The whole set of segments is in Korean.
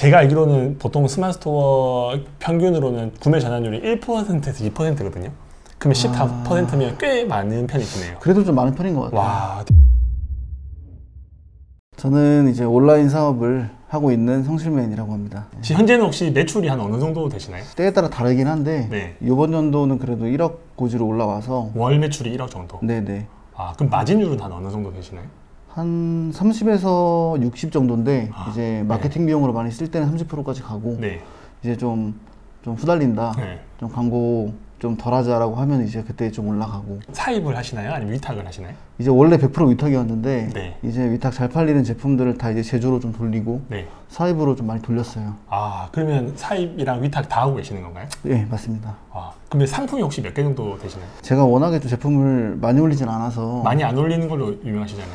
제가 알기로는 보통 스마트 스토어 평균으로는 구매 전환율이 1%에서 2%거든요. 그러면 14%면 꽤 많은 편이시네요. 그래도 좀 많은 편인 것 같아요. 와. 저는 이제 온라인 사업을 하고 있는 성실맨이라고 합니다. 지금 현재는 혹시 매출이 한 어느 정도 되시나요? 때에 따라 다르긴 한데 네. 이번 연도는 그래도 1억 고지로 올라와서 월 매출이 1억 정도? 네네. 아, 그럼 마진율은 한 어느 정도 되시나요? 한 30에서 60 정도인데 아, 이제 마케팅 비용으로 많이 쓸 때는 30%까지 가고 네. 이제 좀 후달린다. 네. 좀 광고 좀 덜 하자라고 하면 이제 그때 좀 올라가고. 사입을 하시나요? 아니면 위탁을 하시나요? 이제 원래 100% 위탁이었는데 네. 이제 위탁 잘 팔리는 제품들을 다 이제 제조로 좀 돌리고 네. 사입으로 좀 많이 돌렸어요. 아, 그러면 사입이랑 위탁 다 하고 계시는 건가요? 네, 맞습니다. 아, 그러면 상품이 혹시 몇 개 정도 되시나요? 제가 워낙에 좀 제품을 많이 올리진 않아서 많이 안 올리는 걸로 유명하시잖아요.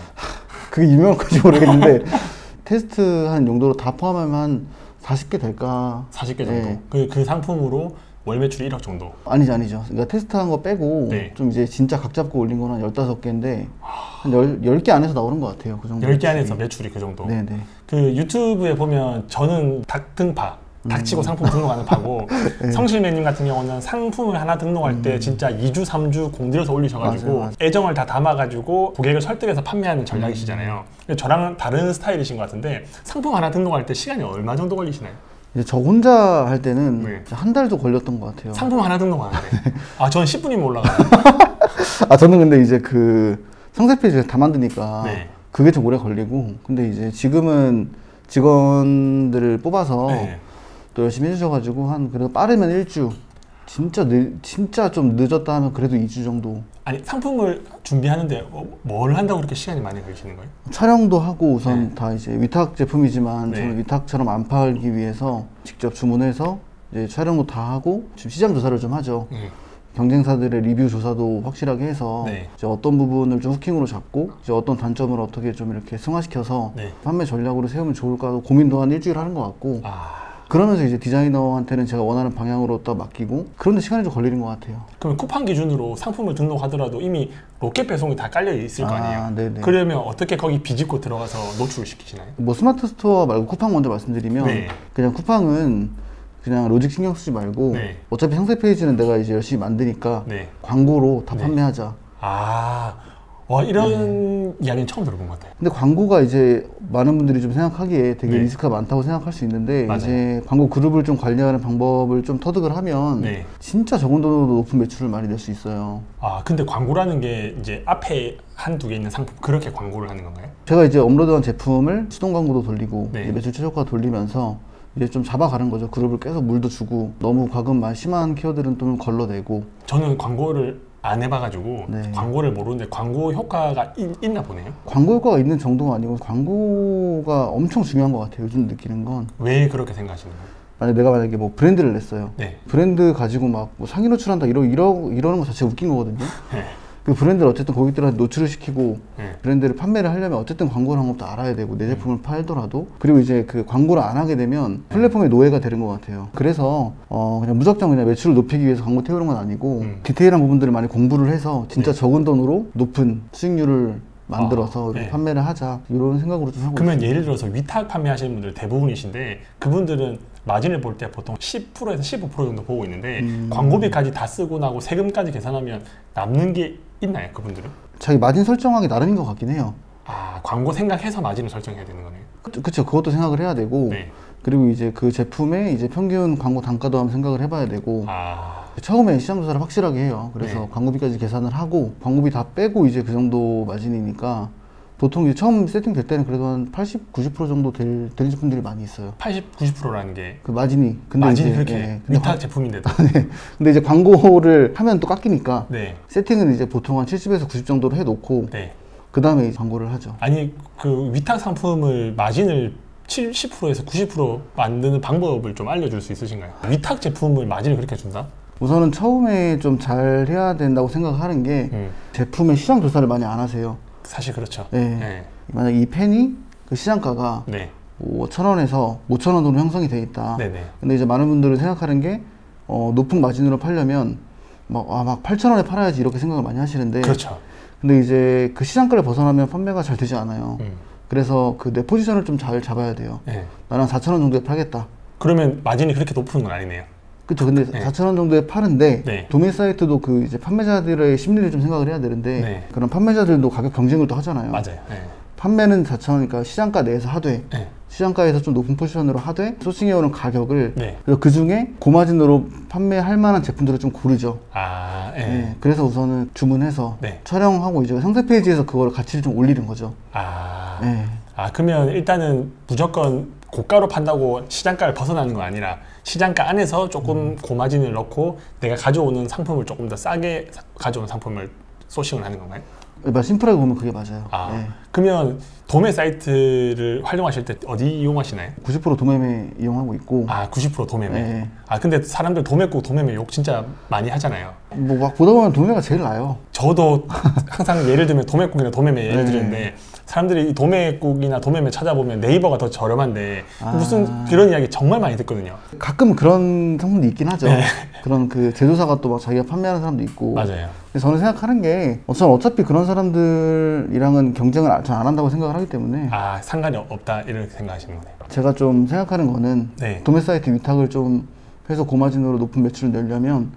그게 유명한 건지 모르겠는데 테스트한 용도로 다 포함하면 한 40개 될까? 40개 정도? 네. 그 상품으로 월 매출이 1억 정도? 아니죠. 그러니까 테스트한 거 빼고 네. 좀 이제 진짜 각 잡고 올린 거는 한 15개인데 한 10개 안에서 나오는 것 같아요. 그 정도. 10개 안에서 매출이 그 정도? 네네. 그 유튜브에 보면 저는 닭등파, 닭치고 상품 등록하는 파고 네. 성실매님 같은 경우는 상품을 하나 등록할 때 진짜 2주, 3주 공들여서 올리셔가지고 맞아요. 애정을 다 담아가지고 고객을 설득해서 판매하는 전략이시잖아요. 근데 저랑 다른 스타일이신 것 같은데 상품 하나 등록할 때 시간이 얼마 정도 걸리시나요? 이제 저 혼자 할 때는 네. 한 달도 걸렸던 것 같아요. 상품 하나 등록하는데 아, 저는 10분이면 올라가요. 아, 저는 근데 이제 그 상세 페이지를 다 만드니까 네. 그게 좀 오래 걸리고, 근데 이제 지금은 직원들을 뽑아서 네. 또 열심히 해주셔가지고 한 그래도 빠르면 1주, 진짜 좀 늦었다 하면 그래도 2주 정도. 아니, 상품을 준비하는데 뭘 한다고 그렇게 시간이 많이 걸리시는 거예요? 촬영도 하고 우선 네. 다 이제 위탁 제품이지만 네. 저는 위탁처럼 안 팔기 위해서 직접 주문해서 이제 촬영도 다 하고 지금 시장 조사를 좀 하죠. 경쟁사들의 리뷰 조사도 확실하게 해서 네. 이제 어떤 부분을 좀 후킹으로 잡고 이제 어떤 단점을 어떻게 좀 이렇게 승화시켜서 네. 판매 전략으로 세우면 좋을까 고민도 한 일주일 하는 것 같고, 아, 그러면서 이제 디자이너한테는 제가 원하는 방향으로 또 맡기고, 그런데 시간이 좀 걸리는 것 같아요. 그럼 쿠팡 기준으로 상품을 등록하더라도 이미 로켓 배송이 다 깔려 있을 거 아니에요? 네네. 그러면 어떻게 거기 비집고 들어가서 노출을 시키시나요? 뭐 스마트 스토어 말고 쿠팡 먼저 말씀드리면 네. 그냥 쿠팡은 그냥 로직 신경 쓰지 말고 네. 어차피 상세 페이지는 내가 이제 열심히 만드니까 네. 광고로 다 네. 판매하자. 아, 와, 이런 이야기는 처음 들어본 것 같아요. 근데 광고가 이제 많은 분들이 좀 생각하기에 되게 네. 리스크가 많다고 생각할 수 있는데, 맞아요. 이제 광고 그룹을 좀 관리하는 방법을 좀 터득을 하면 네. 진짜 적은 돈으로도 높은 매출을 많이 낼 수 있어요. 아, 근데 광고라는 게 이제 앞에 한두 개 있는 상품 그렇게 광고를 하는 건가요? 제가 이제 업로드한 제품을 수동 광고도 돌리고 네. 이제 매출 최저가 돌리면서 이제 좀 잡아가는 거죠. 그룹을 계속 물도 주고, 너무 과금 심한 키워드는 좀 걸러내고. 저는 광고를 안 해봐가지고 네. 광고를 모르는데 광고 효과가 있나 보네요. 광고 효과가 있는 정도가 아니고 광고가 엄청 중요한 것 같아요. 요즘 느끼는 건. 왜 그렇게 생각하시는 거예요? 내가 만약에 뭐 브랜드를 냈어요. 네. 브랜드 가지고 막 뭐 상위 노출한다 이러는 거 자체가 웃긴 거거든요. 네. 그 브랜드를 어쨌든 고객들한테 노출을 시키고 네. 브랜드를 판매를 하려면 어쨌든 광고를 한 것도 알아야 되고, 내 제품을 팔더라도. 그리고 이제 그 광고를 안 하게 되면 플랫폼의 노예가 되는 것 같아요. 그래서 그냥 무작정 그냥 매출을 높이기 위해서 광고 태우는 건 아니고 디테일한 부분들을 많이 공부를 해서 진짜 네. 적은 돈으로 높은 수익률을 만들어서 이렇게 네. 판매를 하자, 이런 생각으로 좀 하고 그러면 있습니다. 예를 들어서 위탁 판매하시는 분들 대부분이신데 그분들은 마진을 볼 때 보통 10%에서 15% 정도 보고 있는데 광고비까지 다 쓰고 나고 세금까지 계산하면 남는 게 있나요, 그분들은? 자기 마진 설정하기 나름인 것 같긴 해요. 아, 광고 생각해서 마진을 설정해야 되는 거네요. 그쵸. 그것도 생각을 해야 되고, 네. 그리고 이제 그 제품의 이제 평균 광고 단가도 한번 생각을 해봐야 되고, 아, 처음에 시장 조사를 확실하게 해요. 그래서 네. 광고비까지 계산을 하고, 광고비 다 빼고 이제 그 정도 마진이니까, 보통 이제 처음 세팅될 때는 그래도 한 80, 90% 정도 되는 제품들이 많이 있어요. 80, 90%라는 게 그 마진이. 근데 마진이 이제, 그렇게 예, 근데 위탁 제품인데도. 네. 근데 이제 광고를 하면 또 깎이니까, 네. 세팅은 이제 보통 한 70에서 90 정도로 해놓고, 네. 그 다음에 광고를 하죠. 아니, 그 위탁 상품을 마진을 70%에서 90% 만드는 방법을 좀 알려줄 수 있으신가요? 위탁 제품을 마진을 그렇게 준다? 우선은 처음에 좀 잘 해야 된다고 생각하는 게, 제품의 시장 조사를 많이 안 하세요. 사실 그렇죠. 네. 네. 만약 이 펜이 그 시장가가 네. 5,000원에서 5,000원으로 형성이 돼 있다. 네네. 근데 이제 많은 분들은 생각하는 게 높은 마진으로 팔려면 막 8,000원에 팔아야지 이렇게 생각을 많이 하시는데, 그렇죠. 근데 이제 그 시장가를 벗어나면 판매가 잘 되지 않아요. 그래서 그 내 포지션을 좀 잘 잡아야 돼요. 네. 나는 4,000원 정도에 팔겠다. 그러면 마진이 그렇게 높은 건 아니네요. 그쵸. 근데 네. 4,000원 정도에 파는데 네. 도매 사이트도 그 이제 판매자들의 심리를 좀 생각을 해야 되는데 네. 그런 판매자들도 가격 경쟁을 또 하잖아요. 맞아요. 네. 판매는 4,000원이니까 시장가 내에서 하되 네. 시장가에서 좀 높은 포지션으로 하되 소싱해오는 가격을 네. 그래서 그 중에 고마진으로 판매할 만한 제품들을 좀 고르죠. 아, 네. 네. 그래서 우선은 주문해서 네. 촬영하고 이제 상세 페이지에서 그걸 가치를 좀 올리는 거죠. 아, 네. 아, 그러면 일단은 무조건 고가로 판다고 시장가를 벗어나는 건 아니라 시장가 안에서 조금 고마진을 넣고 내가 가져오는 상품을 조금 더 싸게 가져오는 상품을 소싱을 하는 건가요? 심플하게 보면 그게 맞아요. 아, 네. 그러면 도매 사이트를 활용하실 때 어디 이용하시나요? 90% 도매매 이용하고 있고 아, 90% 도매매. 네. 아, 근데 사람들 도매국 도매매 욕 진짜 많이 하잖아요. 뭐 막 보다 보면 도매가 제일 나아요. 저도 항상 예를 들면 도매국이나 도매매 예를 네. 드리는데 사람들이 이 도매국이나 도매매 찾아보면 네이버가 더 저렴한데 무슨 아. 그런 이야기 정말 많이 듣거든요. 가끔 그런 상품도 있긴 하죠. 네. 그런 그 제조사가 또 막 자기가 판매하는 사람도 있고. 맞아요. 근데 저는 생각하는 게 저는 어차피 그런 사람들이랑은 경쟁을 전 안 한다고 생각을 하기 때문에 아, 상관이 없다 이렇게 생각하시는 거네요. 제가 좀 생각하는 거는 네. 도매 사이트 위탁을 좀 해서 고마진으로 높은 매출을 내려면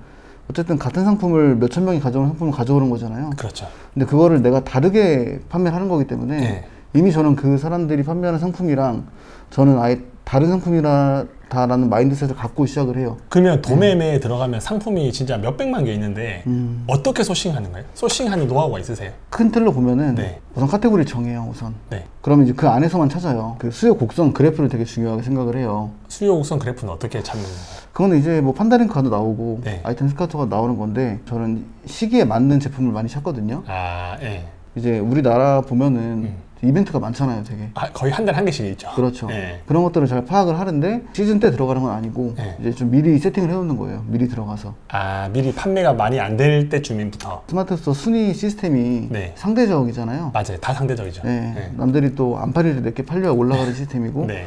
어쨌든 같은 상품을 몇천 명이 가져오는 상품을 가져오는 거잖아요. 그렇죠. 근데 그거를 내가 다르게 판매를 하는 거기 때문에 네. 이미 저는 그 사람들이 판매하는 상품이랑 저는 아예 다른 상품이다라는 마인드셋을 갖고 시작을 해요. 그러면 도매매에 들어가면 상품이 진짜 몇백만 개 있는데 음. 어떻게 소싱하는 거예요? 소싱하는 노하우가 있으세요? 큰 틀로 보면은 네. 우선 카테고리 정해요. 우선. 네. 그러면 이제 그 안에서만 찾아요. 그 수요 곡선 그래프를 되게 중요하게 생각을 해요. 수요 곡선 그래프는 어떻게 찾는 건가요? 그거는 이제 뭐 판다링카도 나오고 네. 아이템 스카우터가 나오는 건데 저는 시기에 맞는 제품을 많이 찾거든요. 아, 예. 이제 우리나라 보면은 이벤트가 많잖아요, 되게. 아, 거의 한 달에 한 개씩 있죠. 그렇죠. 네. 그런 것들을 잘 파악을 하는데 시즌 때 들어가는 건 아니고 네. 이제 좀 미리 세팅을 해놓는 거예요. 미리 들어가서. 아, 미리 판매가 많이 안 될 때쯤부터. 스마트 스토어 순위 시스템이 네. 상대적이잖아요. 맞아요. 다 상대적이죠. 네. 네. 남들이 또 안 팔릴 때 내게 팔려야 올라가는 시스템이고 네.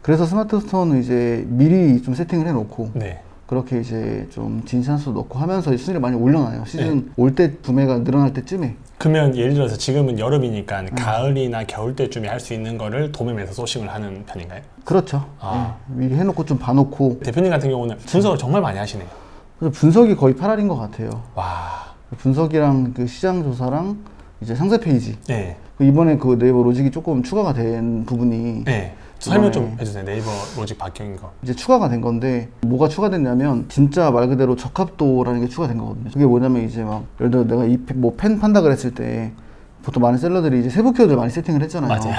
그래서 스마트 스토어는 이제 미리 좀 세팅을 해놓고 네. 그렇게 이제 좀 진산수 넣고 하면서 이 순위를 많이 올려놔요. 시즌 올 때 구매가 늘어날 때쯤에. 그러면 예를 들어서 지금은 여름이니까 가을이나 겨울 때쯤에 할 수 있는 거를 도매매에서 소싱을 하는 편인가요? 그렇죠. 아. 네. 미리 해놓고 좀 봐놓고 대표님 같은 경우는 분석을 정말 많이 하시네요. 그래서 분석이 거의 8할인 것 같아요. 와. 분석이랑 그 시장 조사랑 이제 상세 페이지. 네. 이번에 그 네이버 로직이 조금 추가가 된 부분이 네. 설명 좀 해주세요. 네이버 로직 바뀐 거. 이제 추가가 된 건데 뭐가 추가됐냐면 진짜 말 그대로 적합도라는 게 추가된 거거든요. 그게 뭐냐면 이제 막 예를 들어 내가 이 뭐 펜 판다 그랬을 때 보통 많은 셀러들이 이제 세부 키워드를 많이 세팅을 했잖아요. 맞아요.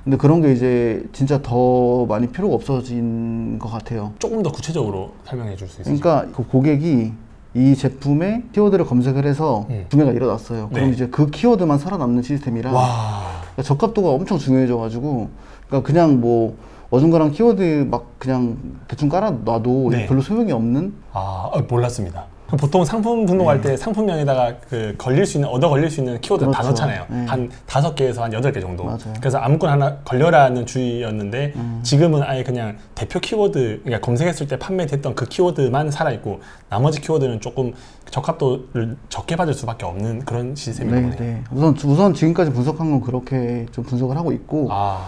근데 그런 게 이제 진짜 더 많이 필요가 없어진 것 같아요. 조금 더 구체적으로 설명해 줄 수 있으세요? 그러니까 그 고객이 이 제품의 키워드를 검색을 해서 구매가 일어났어요. 그럼 네. 이제 그 키워드만 살아남는 시스템이라 와. 그러니까 적합도가 엄청 중요해져가지고 그러니까 그냥 뭐 어중간한 키워드 막 그냥 대충 깔아놔도 네. 별로 소용이 없는. 아, 몰랐습니다. 보통 상품 등록할 때 상품명에다가 그 얻어 걸릴 수 있는 키워드 다 그렇죠. 넣잖아요. 네. 한 5개에서 한 8개 정도. 맞아요. 그래서 아무거나 하나 걸려라는 주의였는데 지금은 아예 그냥 대표 키워드, 그러니까 검색했을 때 판매됐던 그 키워드만 살아있고 나머지 키워드는 조금 적합도를 적게 받을 수밖에 없는 그런 시스템인 네, 거네요. 네. 우선 지금까지 분석한 건 그렇게 좀 분석을 하고 있고 아,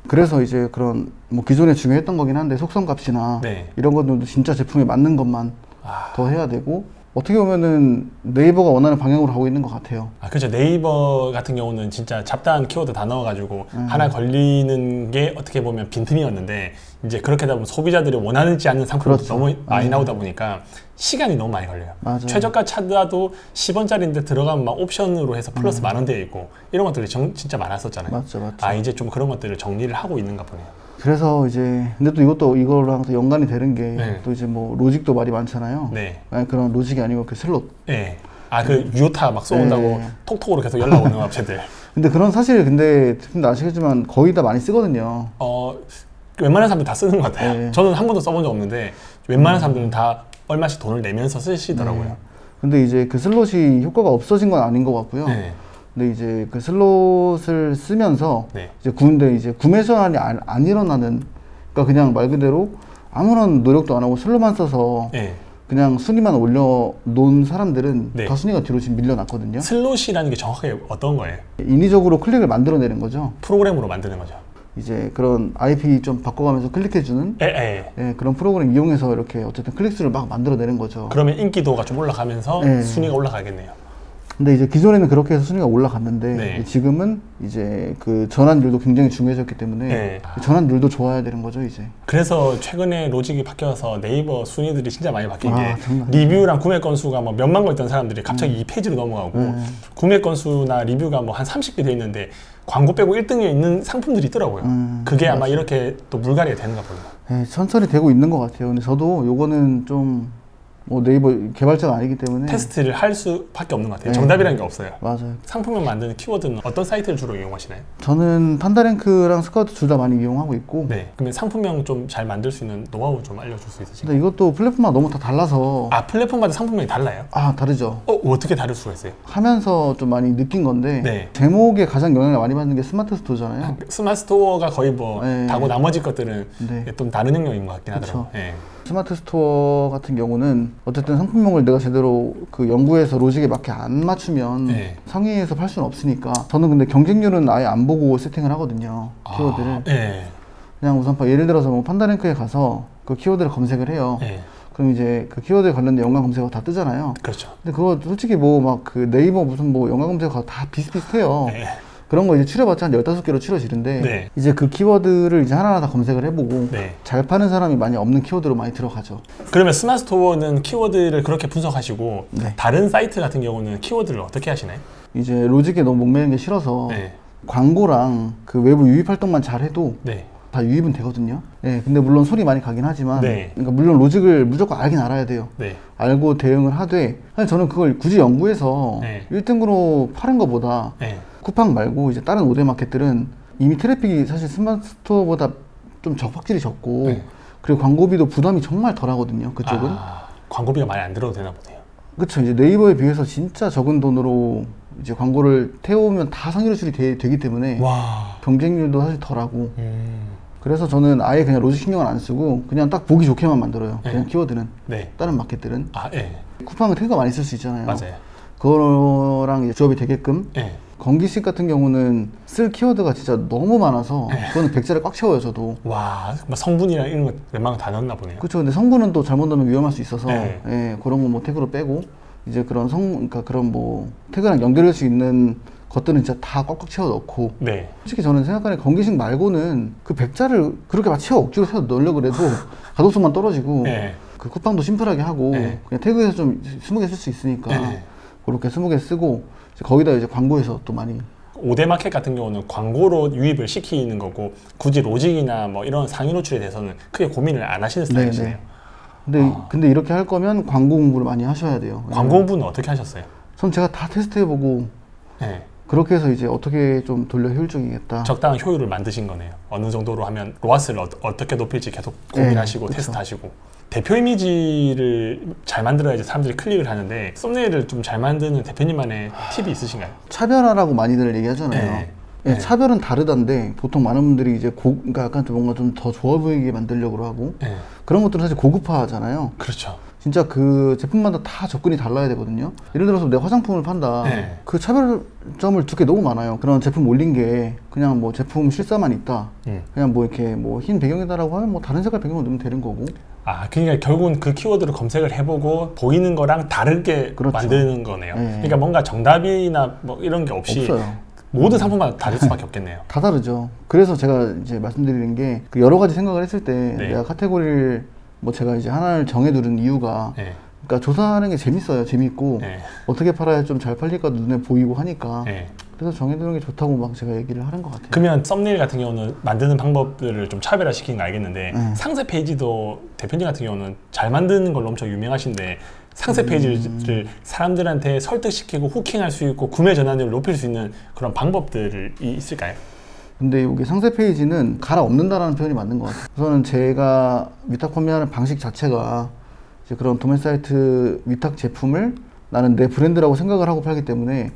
그래서 이제 그런 뭐 기존에 중요했던 거긴 한데 속성값이나 네. 이런 것들도 진짜 제품에 맞는 것만 아. 더 해야 되고 어떻게 보면은 네이버가 원하는 방향으로 가고 있는 것 같아요. 아, 그렇죠. 네이버 같은 경우는 진짜 잡다한 키워드 다 넣어가지고 하나 걸리는 게 어떻게 보면 빈틈이었는데 이제 그렇게 되다 보면 소비자들이 원하지 않는 상품이 그렇죠. 너무 많이 나오다 보니까 시간이 너무 많이 걸려요. 맞아요. 최저가 찾아도 10원짜리인데 들어가면 막 옵션으로 해서 플러스 10,000원대에 있고 이런 것들이 진짜 많았었잖아요. 맞죠. 아, 이제 좀 그런 것들을 정리를 하고 있는가 보네요. 그래서 이제 근데 또 이것도 이거랑 또 연관이 되는 게 또 네. 이제 뭐 로직도 말이 많잖아요. 네. 아니 그런 로직이 아니고 그 슬롯. 네. 아, 그 유효타 막 쏘온다고 네. 톡톡으로 계속 연락 오는 업체들. 근데 그런 사실 근데 대표님도 아시겠지만 거의 다 많이 쓰거든요. 웬만한 사람들 다 쓰는 것 같아요. 네. 저는 한 번도 써본 적 없는데 웬만한 사람들은 다 얼마씩 돈을 내면서 쓰시더라고요. 근데 이제 그 슬롯이 효과가 없어진 건 아닌 것 같고요. 네. 근데 이제 그 슬롯을 쓰면서 네. 이제 구매 전환이 안 일어나는 그러니까 그냥 말 그대로 아무런 노력도 안 하고 슬롯만 써서 네. 그냥 순위만 올려놓은 사람들은 네. 다 순위가 뒤로 지금 밀려났거든요. 슬롯이라는 게 정확하게 어떤 거예요? 인위적으로 클릭을 만들어내는 거죠. 프로그램으로 만드는 거죠. 이제 그런 IP 좀 바꿔가면서 클릭해주는 예, 그런 프로그램 이용해서 이렇게 어쨌든 클릭수를 막 만들어내는 거죠. 그러면 인기도가 좀 올라가면서 네. 순위가 올라가겠네요. 근데 이제 기존에는 그렇게 해서 순위가 올라갔는데 네. 지금은 이제 그 전환율도 굉장히 중요해졌기 때문에 네. 전환율도 좋아야 되는 거죠 이제. 그래서 최근에 로직이 바뀌어서 네이버 순위들이 진짜 많이 바뀐 게 장난 리뷰랑 구매 건수가 뭐 몇만 거 있던 사람들이 갑자기 2페이지로 넘어가고 구매 건수나 리뷰가 뭐 한 30개 돼 있는데 광고 빼고 1등에 있는 상품들이 있더라고요. 그게 아마 이렇게 또 물갈이가 되는가 보네요. 네, 천천히 되고 있는 것 같아요. 근데 저도 요거는 좀 뭐 네이버 개발자가 아니기 때문에 테스트를 할 수밖에 없는 것 같아요. 네. 정답이라는 게 없어요. 맞아요. 상품명 만드는 키워드는 어떤 사이트를 주로 이용하시나요? 저는 판다랭크랑 스카우트 둘 다 많이 이용하고 있고 네. 그러면 상품명 좀 잘 만들 수 있는 노하우 좀 알려줄 수 있으신가요? 근데 이것도 플랫폼마다 너무 다 달라서 아, 플랫폼마다 상품명이 달라요? 다르죠. 어떻게 다를 수가 있어요? 하면서 좀 많이 느낀 건데 네. 제목에 가장 영향을 많이 받는 게 스마트 스토어잖아요. 스마트 스토어가 거의 뭐 네. 다고 나머지 것들은 네. 좀 다른 영역인 것 같긴 그쵸. 하더라고요. 네. 스마트 스토어 같은 경우는 어쨌든 상품명을 내가 제대로 그 연구해서 로직에 맞게 안 맞추면 네. 상위에서 팔 수는 없으니까 저는 근데 경쟁률은 아예 안 보고 세팅을 하거든요. 키워드를. 네. 그냥 우선 예를 들어서 뭐 판다랭크에 가서 그 키워드를 검색을 해요. 네. 그럼 이제 그 키워드에 관련된 연관 검색어가 다 뜨잖아요. 그렇죠. 근데 그거 솔직히 뭐 막 그 네이버 무슨 뭐 연관 검색어가 다 비슷비슷해요. 네. 그런 거 이제 추려봤자 한 15개로 추려지는데 네. 이제 그 키워드를 이제 하나하나 다 검색을 해보고 네. 잘 파는 사람이 많이 없는 키워드로 많이 들어가죠. 그러면 스마트 스토어는 키워드를 그렇게 분석하시고 네. 다른 사이트 같은 경우는 키워드를 어떻게 하시나요? 이제 로직에 너무 목매는 게 싫어서 네. 광고랑 그 외부 유입 활동만 잘 해도 네. 다 유입은 되거든요. 네, 근데 물론 소리 많이 가긴 하지만 네. 그러니까 물론 로직을 무조건 알긴 알아야 돼요. 네. 알고 대응을 하되 사실 저는 그걸 굳이 연구해서 네. 1등으로 파는 것보다 네. 쿠팡 말고 이제 다른 5대 마켓들은 이미 트래픽이 사실 스마트 스토어보다 좀 확실히 적고 네. 그리고 광고비도 부담이 정말 덜 하거든요. 그쪽은. 광고비가 많이 안 들어도 되나 보네요. 그렇죠. 이제 네이버에 비해서 진짜 적은 돈으로 이제 광고를 태우면 다 상위로출이 되기 때문에 와. 경쟁률도 사실 덜하고 그래서 저는 아예 그냥 로직 신경을 안 쓰고 그냥 딱 보기 좋게만 만들어요. 네. 그냥 키워드는. 네. 다른 마켓들은. 네. 쿠팡은 태그가 많이 쓸 수 있잖아요. 맞아요. 그거랑 이제 조합이 되게끔 네. 건기식 같은 경우는 쓸 키워드가 진짜 너무 많아서 그거는 백자를 꽉 채워요 저도. 와, 뭐 성분이랑 이런 거 웬만한 다 넣었나 보네요. 그렇죠. 근데 성분은 또 잘못 넣으면 위험할 수 있어서 네. 예, 그런 거 뭐 태그로 빼고 이제 그런 그러니까 그런 뭐 태그랑 연결할 수 있는 것들은 진짜 다 꽉꽉 채워 넣고. 네. 솔직히 저는 생각하는 건기식 말고는 그 백자를 그렇게 막 채워 억지로 채워 넣으려고 그래도 가독성만 떨어지고 네. 그 쿠팡도 심플하게 하고 네. 그냥 태그에서 좀 20개 쓸 수 있으니까 네. 그렇게 20개 쓰고 이제 거기다 이제 광고에서 또 많이 5대 마켓 같은 경우는 광고로 유입을 시키는 거고 굳이 로직이나 뭐 이런 상위 노출에 대해서는 크게 고민을 안 하시는 스타일이시네요. 근데 이렇게 할 거면 광고 공부를 많이 하셔야 돼요. 광고 공부는 어떻게 하셨어요? 전 제가 다 테스트해보고 네. 그렇게 해서 이제 어떻게 좀 돌려 효율적이겠다. 적당한 효율을 만드신 거네요. 어느 정도로 하면 로아스를 어떻게 높일지 계속 고민하시고 그쵸. 테스트하시고 대표 이미지를 잘 만들어야지 사람들이 클릭을 하는데 썸네일을 좀 잘 만드는 대표님만의 팁이 있으신가요? 차별화라고 많이들 얘기하잖아요. 네. 예, 네. 차별은 다르단데 보통 많은 분들이 이제 그러니까 약간 좀 뭔가 좀 더 좋아 보이게 만들려고 하고 네. 그런 것들은 사실 고급화하잖아요. 그렇죠. 진짜 그 제품마다 다 접근이 달라야 되거든요. 예를 들어서 내가 화장품을 판다. 네. 그 차별점을 두 개 너무 많아요. 그런 제품 올린 게 그냥 뭐 제품 실사만 있다. 그냥 뭐 이렇게 뭐 흰 배경이다라고 하면 뭐 다른 색깔 배경을 넣으면 되는 거고. 그러니까 결국은 그 키워드를 검색을 해보고 보이는 거랑 다르게 그렇죠. 만드는 거네요. 네. 그러니까 뭔가 정답이나 뭐 이런 게 없이 없어요. 모든 상품마다 다를 수밖에 없겠네요. 다 다르죠. 그래서 제가 이제 말씀드리는 게 그 여러 가지 생각을 했을 때 네. 내가 카테고리를 뭐 제가 이제 하나를 정해두는 이유가 네. 그러니까 조사하는 게 재밌어요. 재밌고 네. 어떻게 팔아야 좀 잘 팔릴까 눈에 보이고 하니까 네. 그래서 정해두는 게 좋다고 막 제가 얘기를 하는 것 같아요. 그러면 썸네일 같은 경우는 만드는 방법들을 좀 차별화시키는 거 알겠는데 상세 페이지도 대표님 같은 경우는 잘 만드는 걸로 엄청 유명하신데 상세 페이지를 사람들한테 설득시키고 후킹할 수 있고 구매 전환율을 높일 수 있는 그런 방법들이 있을까요? 근데 여기 상세 페이지는 갈아엎는다라는 표현이 맞는 것 같아요. 우선은 제가 위탁 판매하는 방식 자체가 이제 그런 도매 사이트 위탁 제품을 나는 내 브랜드라고 생각을 하고 팔기 때문에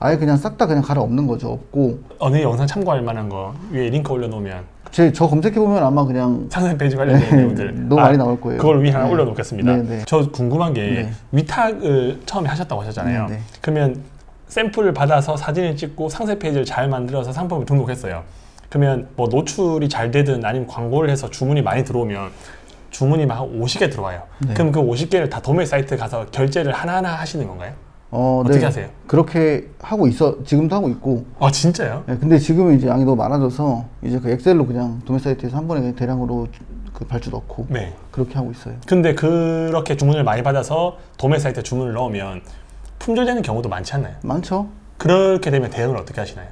아예 그냥 싹 다 그냥 갈아엎는 거죠. 없고 어느 영상 참고할 만한 거 위에 링크 올려놓으면 저 검색해보면 아마 그냥 상세 페이지 관련된 내용들 너무 많이 나올 거예요. 그걸 위에 하나 올려놓겠습니다. 네. 저 궁금한 게 위탁을 처음에 하셨다고 하셨잖아요. 그러면 샘플을 받아서 사진을 찍고 상세 페이지를 잘 만들어서 상품을 등록했어요. 그러면 뭐 노출이 잘 되든 아니면 광고를 해서 주문이 많이 들어오면 주문이 막 50개 들어와요. 그럼 그 50개를 다 도매 사이트 가서 결제를 하나하나 하시는 건가요? 어떻게 하세요? 그렇게 하고 지금도 하고 있고. 아 진짜요? 네, 근데 지금은 이제 양이 너무 많아져서 이제 그 엑셀로 그냥 도매 사이트에서 한 번에 그냥 대량으로 그 발주 넣고 그렇게 하고 있어요. 근데 그렇게 주문을 많이 받아서 도매 사이트에 주문을 넣으면 품절되는 경우도 많지 않나요? 많죠. 그렇게 되면 대응을 어떻게 하시나요?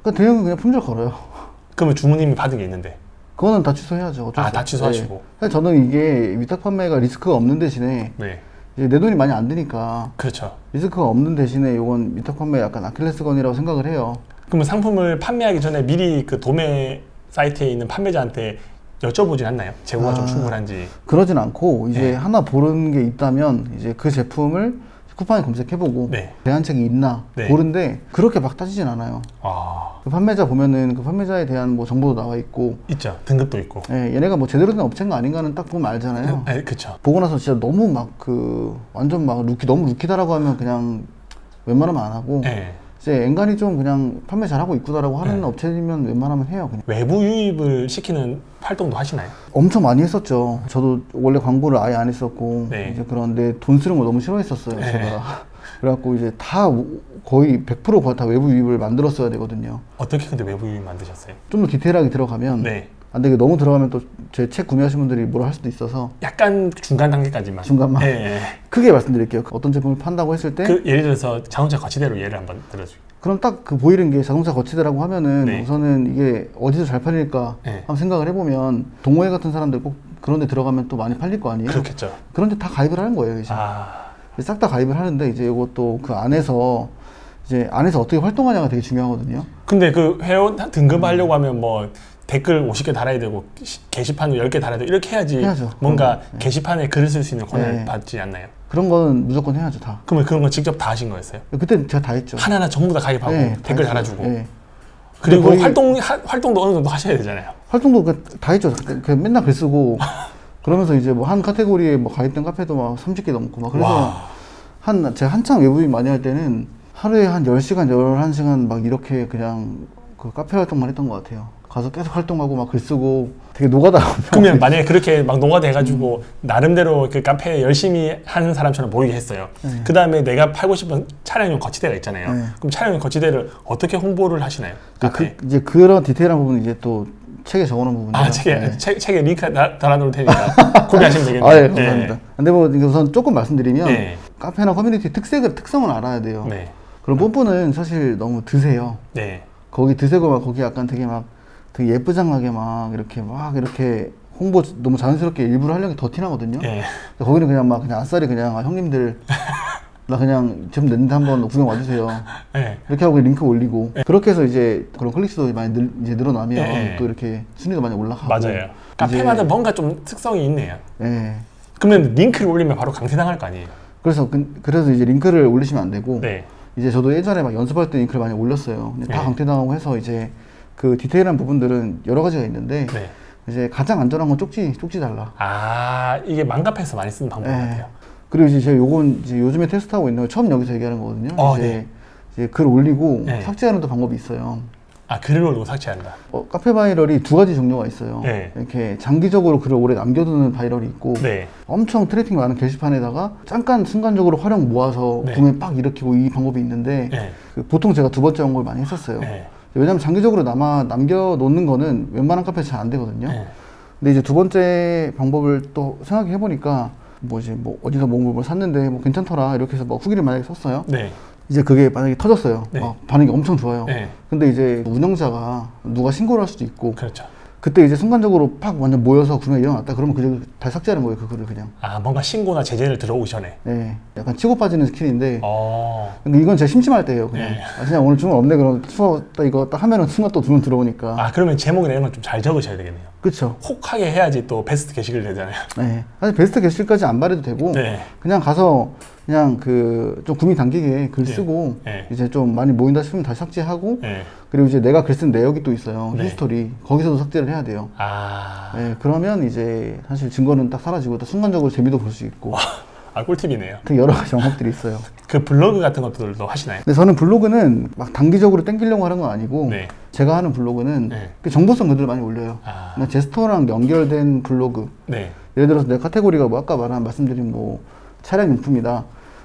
그러니까 대응은 그냥 품절 걸어요. 그러면 주문님이 받은 게 있는데 그거는 다 취소해야죠. 다 취소하시고. 사실 저는 이게 위탁 판매가 리스크가 없는 대신에 이제 내 돈이 많이 안 드니까 그렇죠. 리스크가 없는 대신에 이건 위탁 판매 약간 아킬레스건이라고 생각을 해요. 그러면 상품을 판매하기 전에 미리 그 도매 사이트에 있는 판매자한테 여쭤보진 않나요? 재고가 좀 충분한지. 그러진 않고 이제 하나 보는 게 있다면 이제 그 제품을 쿠팡에 검색해보고 대안책이 있나 보는데 그렇게 막 따지진 않아요. 그 판매자 보면은 그 판매자에 대한 뭐 정보도 나와 있고 있죠. 등급도 있고. 얘네가 뭐 제대로 된 업체인가 아닌가는 딱 보면 알잖아요. 그쵸. 보고 나서 진짜 너무 막 완전 막 너무 루키다라고 하면 그냥 웬만하면 안 하고 이제 엔간히 좀 그냥 판매 잘하고 있구나라고 하는 업체면 웬만하면 해요. 그냥. 외부 유입을 시키는 활동도 하시나요? 엄청 많이 했었죠. 저도 원래 광고를 아예 안 했었고 이제 그런데 돈 쓰는 걸 너무 싫어했었어요. 제가. 그래갖고 이제 다 거의 100% 다 외부 유입을 만들었어야 되거든요. 어떻게 근데 외부 유입 만드셨어요? 좀 더 디테일하게 들어가면 안 되게 너무 들어가면 또 제 책 구매하신 분들이 뭐라 할 수도 있어서 약간 중간 단계까지만. 중간만. 크게 말씀드릴게요. 어떤 제품을 판다고 했을 때 예를 들어서 자동차 거치대로 예를 한번 들어주세요. 그럼 딱 그 보이는 게 자동차 거치대라고 하면은 우선은 이게 어디서 잘 팔릴까 한번 생각을 해보면 동호회 같은 사람들 꼭 그런 데 들어가면 또 많이 팔릴 거 아니에요? 그렇겠죠. 그런데 다 가입을 하는 거예요, 이제. 싹 다 가입을 하는데 이제 이것도 그 안에서 어떻게 활동하냐가 되게 중요하거든요. 근데 그 회원 등급하려고 하면 뭐 댓글 50개 달아야 되고 게시판을 10개 달아야 되고 이렇게 해야죠. 뭔가 게시판에 글을 쓸 수 있는 권한을 받지 않나요? 그런 거는 무조건 해야죠, 다. 그러면 그런 건 직접 다 하신 거였어요? 그때 제가 다 했죠. 하나하나 전부 다 가입하고 댓글 달아주고 그리고 활동도 어느 정도 하셔야 되잖아요. 활동도 다 했죠. 그냥 맨날 글 쓰고 그러면서 이제 뭐 한 카테고리에 뭐 가입된 카페도 막 30개 넘고 막 그래서 제가 한창 외부인 많이 할 때는 하루에 한 10시간, 11시간 막 이렇게 그냥 그 카페 활동만 했던 것 같아요. 가서 계속 활동하고 막 글 쓰고 되게 노가다. 그러면 만약에 그렇게 막 노가다 해가지고 나름대로 그 카페에 열심히 하는 사람처럼 보이게 했어요. 그 다음에 내가 팔고 싶은 차량용 거치대가 있잖아요. 그럼 차량용 거치대를 어떻게 홍보를 하시나요? 이제 그런 디테일한 부분은 이제 또 책에 적어놓은 부분이에요. 책에 링크 달아놓을 테니까 구매하시면 되겠네요. 감사합니다. 근데 뭐 우선 조금 말씀드리면 카페나 커뮤니티 특성을 알아야 돼요. 그럼 뽐뿌는 사실 너무 드세요. 거기 드세고 막 거기 약간 되게 예쁘장하게 막 이렇게 홍보 너무 자연스럽게 일부러 하려는 게 더 티나거든요. 거기는 그냥 아싸리 그냥 형님들 나 그냥 제품 냈는데 한번 구경 와주세요. 이렇게 하고 링크 올리고 그렇게 해서 이제 그런 클릭수도 많이 이제 늘어나면 또 이렇게 순위도 많이 올라가고. 맞아요. 카페마다 뭔가 좀 특성이 있네요. 그러면 링크를 올리면 바로 강퇴당할 거 아니에요? 그래서 이제 링크를 올리시면 안 되고 이제 저도 예전에 막 연습할 때 링크를 많이 올렸어요. 근데 다 강퇴당하고 해서 이제 그 디테일한 부분들은 여러 가지가 있는데 이제 가장 안전한 건 쪽지 달라. 이게 맘카페에서 많이 쓰는 방법 같아요. 그리고 이제 제가 요건 이제 요즘에 테스트하고 있는 거 처음 여기서 얘기하는 거거든요. 이제 글 올리고 삭제하는 또 방법이 있어요. 글을 올리고 삭제한다. 카페 바이럴이 두 가지 종류가 있어요. 이렇게 장기적으로 글을 오래 남겨두는 바이럴이 있고 엄청 트래픽 많은 게시판에다가 잠깐 순간적으로 활용 모아서 구매 빡 일으키고 이 방법이 있는데 보통 제가 두 번째 걸 많이 했었어요. 왜냐면 장기적으로 남겨놓는 거는 웬만한 카페에서 잘 안 되거든요. 근데 이제 두 번째 방법을 또 생각해 보니까 어디서 뭘 샀는데 괜찮더라 이렇게 해서 후기를 만약에 썼어요. 이제 그게 만약에 터졌어요. 반응이 엄청 좋아요. 근데 이제 운영자가 누가 신고를 할 수도 있고 그때 이제 순간적으로 팍 완전 모여서 구매가 일어났다 그러면 그냥 다시 삭제하는 거예요. 그 글을 그냥. 뭔가 신고나 제재를 들어오기 전에. 약간 치고 빠지는 스킬인데 근데 이건 제가 심심할 때예요. 그냥 오늘 주문 없네 그럼 이거 딱 하면은 순간 또 주문 들어오니까. 그러면 제목이나 이런 건 좀 잘 적으셔야 되겠네요. 그렇죠. 혹하게 해야지 또 베스트 게시글 되잖아요. 사실 베스트 게시글까지 안 바래도 되고 그냥 가서 그냥 그 좀 구미 당기게 글 쓰고 이제 좀 많이 모인다 싶으면 다시 삭제하고 그리고 이제 내가 글 쓴 내역이 또 있어요. 히스토리 거기서도 삭제를 해야 돼요. 그러면 이제 사실 증거는 딱 사라지고 또 순간적으로 재미도 볼 수 있고. 꿀팁이네요. 되게 여러 가지 방법들이 있어요. 그 블로그 같은 것들도 하시나요? 근데 저는 블로그는 막 단기적으로 땡기려고 하는 건 아니고 제가 하는 블로그는 정보성 글들을 많이 올려요. 그러니까 제 스토어랑 연결된 블로그. 예를 들어서 내 카테고리가 뭐 아까 말씀드린 뭐 차량 용품이다.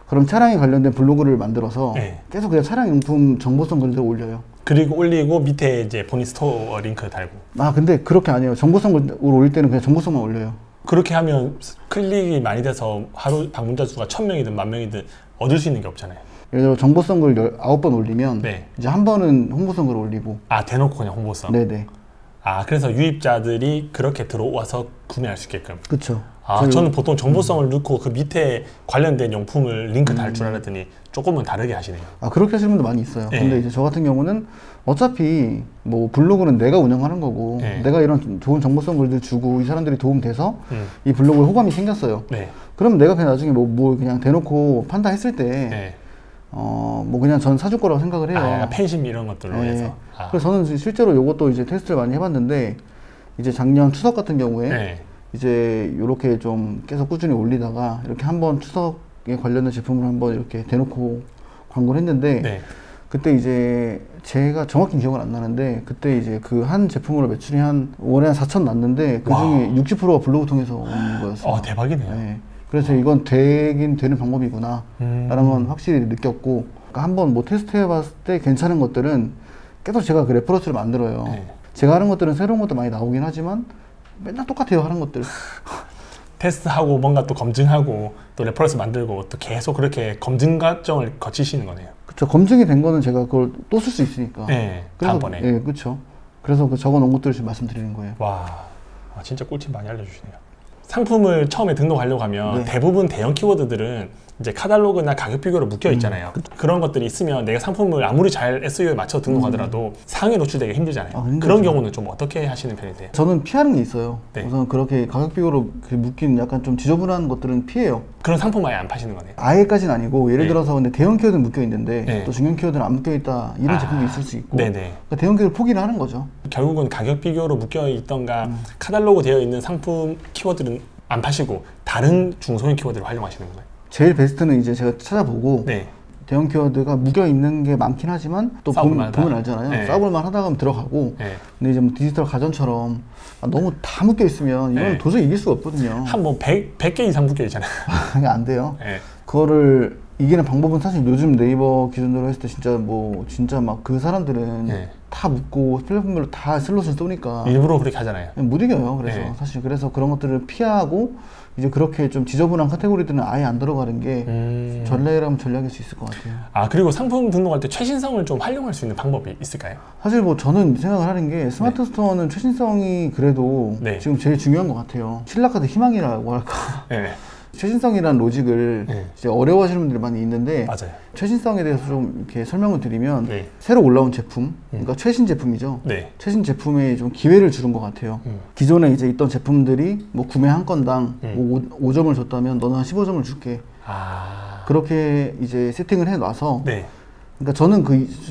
그럼 차량에 관련된 블로그를 만들어서 계속 그냥 차량 용품 정보성 글들을 올려요. 그리고 올리고 밑에 이제 본인 스토어 링크 달고. 근데 그렇게 안 해요. 정보성 글을 올릴 때는 그냥 정보성만 올려요. 그렇게 하면 클릭이 많이 돼서 하루 방문자 수가 1000명이든 10,000명이든 얻을 수 있는 게 없잖아요. 예를 들어 정보성 글 9번 올리면 이제 한 번은 홍보성 글을 올리고. 대놓고 그냥 홍보성? 네네. 그래서 유입자들이 그렇게 들어와서 구매할 수 있게끔. 그쵸. 저는 보통 정보성을 넣고 그 밑에 관련된 용품을 링크 달 줄 알았더니 조금은 다르게 하시네요. 그렇게 하시는 분도 많이 있어요. 근데 이제 저 같은 경우는 어차피 뭐 블로그는 내가 운영하는 거고 내가 이런 좋은 정보성 글들 주고 이 사람들이 도움돼서 이 블로그에 호감이 생겼어요. 그럼 내가 그냥 나중에 뭐 그냥 대놓고 판단했을 때 뭐 그냥 전 사줄 거라고 생각을 해요. 팬심 이런 것들로 해서. 그래서 저는 실제로 요것도 이제 테스트를 많이 해봤는데 이제 작년 추석 같은 경우에 이제 요렇게 좀 계속 꾸준히 올리다가 이렇게 한번 추석에 관련된 제품을 한번 이렇게 대놓고 광고를 했는데 그때 이제 제가 정확히 기억은 안 나는데 그때 이제 그 한 제품으로 매출이 한 월에 한 4천 났는데 그 중에 60%가 블로그 통해서 오는 거였어요. 대박이네요. 그래서 이건 되긴 되는 방법이구나 라는 건 확실히 느꼈고, 그러니까 한번 뭐 테스트 해봤을 때 괜찮은 것들은 계속 제가 그 레퍼런스를 만들어요. 제가 하는 것들은 새로운 것도 많이 나오긴 하지만 맨날 똑같아요, 하는 것들. 테스트하고 뭔가 또 검증하고 또 레퍼런스 만들고 또 계속 그렇게 검증 과정을 거치시는 거네요. 그렇죠. 검증이 된 거는 제가 그걸 또 쓸 수 있으니까. 그래서, 다음번에. 그렇죠. 그래서 그 적어놓은 것들을 지금 말씀드리는 거예요. 진짜 꿀팁 많이 알려주시네요. 상품을 처음에 등록하려고 하면 대부분 대형 키워드들은 이제 카탈로그나 가격 비교로 묶여 있잖아요. 그런 것들이 있으면 내가 상품을 아무리 잘 SEO에 맞춰 등록하더라도 상위에 노출되기 힘들잖아요. 그런 경우는 좀 어떻게 하시는 편이세요? 저는 피하는 게 있어요. 우선 그렇게 가격 비교로 묶인 약간 좀 지저분한 것들은 피해요. 그런 상품 아예 안 파시는 거네요? 아예까지는 아니고, 예를 들어서 근데 대형 키워드는 묶여 있는데 또 중형 키워드는 안 묶여 있다, 이런 제품도 있을 수 있고. 그러니까 대형 키워드 포기를 하는 거죠. 결국은 가격 비교로 묶여 있던가 카탈로그 되어 있는 상품 키워드는 안 파시고 다른 중소형 키워드를 활용하시는 거예요? 제일 베스트는 이제 제가 찾아보고 대형 키워드가 묶여 있는 게 많긴 하지만 또 보면 알잖아요. 싸울만 하다가 들어가고. 근데 이제 뭐 디지털 가전처럼 너무 다 묶여 있으면 이건 도저히 이길 수가 없거든요. 한 뭐 100개 이상 묶여 있잖아요. 그게 안 돼요. 그거를 이기는 방법은 사실 요즘 네이버 기준으로 했을 때 진짜 막 그 사람들은 다 묶고 플랫폼별로 다 슬롯을 쏘니까 일부러 그렇게 하잖아요. 못 이겨요. 그래서 사실 그래서 그런 것들을 피하고 이제 그렇게 좀 지저분한 카테고리들은 아예 안 들어가는 게 전략이라면 전략일 수 있을 것 같아요. 그리고 상품 등록할 때 최신성을 좀 활용할 수 있는 방법이 있을까요? 사실 뭐 저는 생각을 하는 게 스마트 스토어는 최신성이 그래도 지금 제일 중요한 것 같아요. 신라카드 희망이라고 할까? 최신성이라는 로직을 이제 어려워하시는 분들이 많이 있는데, 최신성에 대해서 좀 이렇게 설명을 드리면 새로 올라온 제품, 그러니까 최신 제품이죠. 최신 제품에 좀 기회를 주는 것 같아요. 기존에 이제 있던 제품들이 뭐 구매 한 건당 뭐 5점을 줬다면 너는 한 15점을 줄게. 그렇게 이제 세팅을 해놔서 그러니까 저는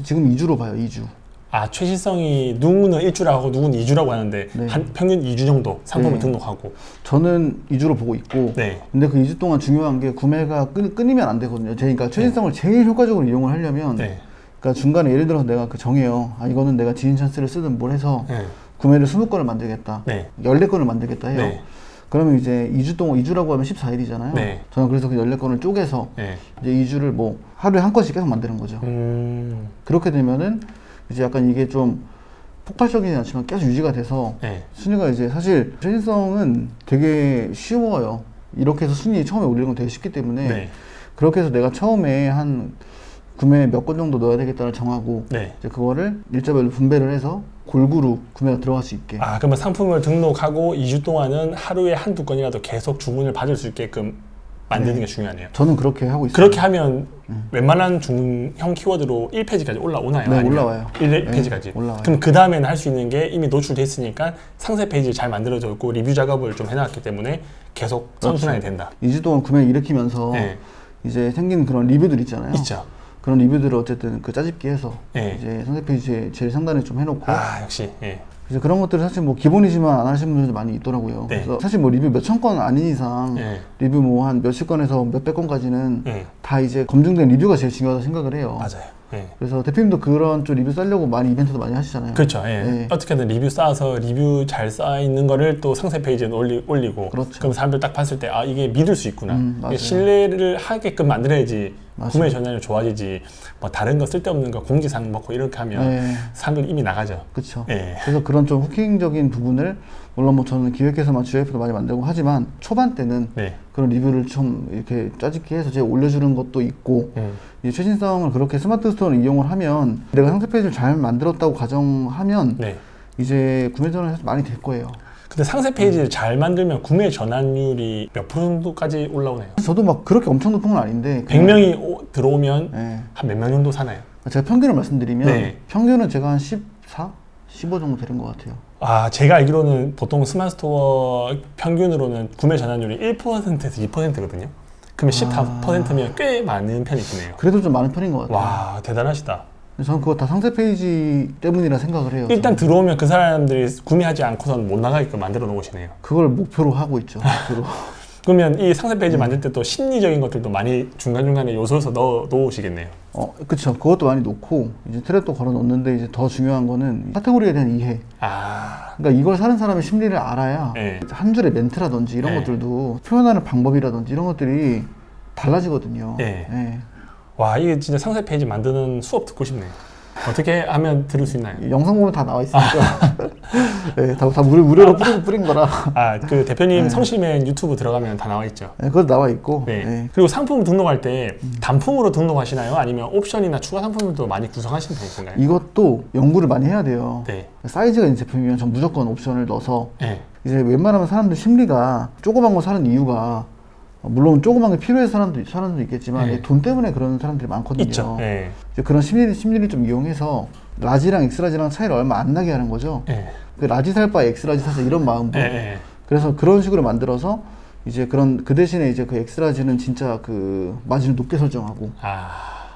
지금 2주로 봐요. 2주. 최신성이 누구는 1주라고 하고 누구는 2주라고 하는데 한 평균 2주 정도 상품을 등록하고. 저는 2주로 보고 있고 근데 그 2주 동안 중요한 게 구매가 끊이면 안 되거든요. 그러니까 최신성을 제일 효과적으로 이용을 하려면 그러니까 중간에 예를 들어서 내가 정해요. 이거는 내가 지인 찬스를 쓰든 뭘 해서 구매를 20건을 만들겠다. 14건을 만들겠다 해요. 그러면 이제 2주 동안, 2주라고 하면 14일이잖아요. 저는 그래서 그 14건을 쪼개서 이제 2주를 뭐 하루에 한 건씩 계속 만드는 거죠. 그렇게 되면은 이제 약간 이게 좀 폭발적이진 않지만 계속 유지가 돼서 순위가 이제 사실 최신성은 되게 쉬워요. 이렇게 해서 순위 처음에 올리는 건 되게 쉽기 때문에 그렇게 해서 내가 처음에 한 구매 몇 건 정도 넣어야 되겠다를 정하고 이제 그거를 일자별로 분배를 해서 골고루 구매가 들어갈 수 있게. 그러면 상품을 등록하고 2주 동안은 하루에 한두 건이라도 계속 주문을 받을 수 있게끔 만드는 게 중요하네요. 저는 그렇게 하고 있어요. 그렇게 하면 웬만한 중형 키워드로 1페이지까지 올라오나요? 네, 올라와요. 1페이지까지. 올라와요. 그럼 그 다음에는 할 수 있는 게 이미 노출돼 있으니까 상세 페이지를 잘 만들어져 있고 리뷰 작업을 좀 해놨기 때문에 계속 선순환이 된다. 2주 동안 구매를 일으키면서 이제 생긴 그런 리뷰들 있잖아요. 있죠. 그런 리뷰들을 어쨌든 그 짜집기해서 예. 이제 상세 페이지에 제일 상단에 좀 해놓고 아 역시. 예. 그래서 그런 것들은 사실 뭐 기본이지만 안 하시는 분들도 많이 있더라고요. 네. 그래서 사실 뭐 리뷰 몇천 건 아닌 이상 예. 리뷰 뭐 한 몇십 건에서 몇백 건까지는 예. 다 이제 검증된 리뷰가 제일 중요하다고 생각을 해요. 맞아요. 예. 그래서 대표님도 그런 좀 리뷰 쌓려고 많이 이벤트도 많이 하시잖아요. 그렇죠. 예. 네. 어떻게든 리뷰 쌓아서 리뷰 잘 쌓여 있는 거를 또 상세 페이지에 올리고 그렇죠. 그럼 사람들 딱 봤을 때 아 이게 믿을 수 있구나. 맞아요. 신뢰를 하게끔 만들어야지 맞아요. 구매 전환율 좋아지지. 뭐 다른 거 쓸데없는 거 공지사항 먹고 이렇게 하면 네. 사람들 이미 나가죠. 그렇죠. 예. 그래서 그런 좀 후킹적인 부분을 물론 뭐 저는 기획해서만 GF도 많이 만들고 하지만 초반 때는 네. 그런 리뷰를 좀 이렇게 짜집기 해서 제가 올려주는 것도 있고 이 최신성을 그렇게 스마트 스토어를 이용을 하면 내가 상세 페이지를 잘 만들었다고 가정하면 네. 이제 구매 전환이 많이 될 거예요. 근데 상세 페이지를 잘 만들면 구매 전환율이 몇 %까지 올라오나요? 저도 막 그렇게 엄청 높은 건 아닌데 100명이 들어오면 네. 한 몇 명 정도 사나요? 제가 평균을 말씀드리면 네. 평균은 제가 한 14? 15 정도 되는 것 같아요. 아, 제가 알기로는 보통 스마트 스토어 평균으로는 구매 전환율이 1%에서 2%거든요. 그러면 14%면 꽤 많은 편이시네요. 그래도 좀 많은 편인 것 같아요. 와, 대단하시다. 저는 그거 다 상세 페이지 때문이라 생각을 해요. 일단 저는. 들어오면 그 사람들이 구매하지 않고서는 못 나가게끔 만들어 놓으시네요. 그걸 목표로 하고 있죠. 목표로. 그러면 이 상세 페이지 만들 때 또 심리적인 것들도 많이 중간중간에 요소에서 놓으시겠네요. 그쵸. 그것도 많이 놓고 이제 트랩도 걸어 놓는데 이제 더 중요한 거는 카테고리에 대한 이해. 아, 그러니까 이걸 사는 사람의 심리를 알아야 네. 한 줄의 멘트라든지 이런 네. 것들도 표현하는 방법이라든지 이런 것들이 달라지거든요. 네. 네. 와, 이게 진짜 상세 페이지 만드는 수업 듣고 싶네요. 어떻게 하면 들을 수 있나요? 영상 보면 다 나와 있으니까. 네, 다 무료로 뿌린 거라. 아, 그 대표님 네. 성심엔 유튜브 들어가면 다 나와 있죠. 네, 그것도 나와 있고. 네. 네. 그리고 상품 등록할 때 단품으로 등록하시나요? 아니면 옵션이나 추가 상품도 많이 구성하시는 편이신가요? 이것도 연구를 많이 해야 돼요. 네. 사이즈가 있는 제품이면 전 무조건 옵션을 넣어서 네. 이제 웬만하면 사람들 심리가 조그만 거 사는 이유가 물론 조그만 게 필요해서 사람도 있겠지만 네. 돈 때문에 그런 사람들이 많거든요. 있죠. 네. 이제 그런 심리를 좀 이용해서 라지랑 엑스라지랑 차이를 얼마 안 나게 하는 거죠. 네. 그 라지 살 바에 엑스라지 사자 이런 마음으로. 네. 그래서 그런 식으로 만들어서 이제 그 대신에 이제 그 엑스라지는 진짜 그 마진을 높게 설정하고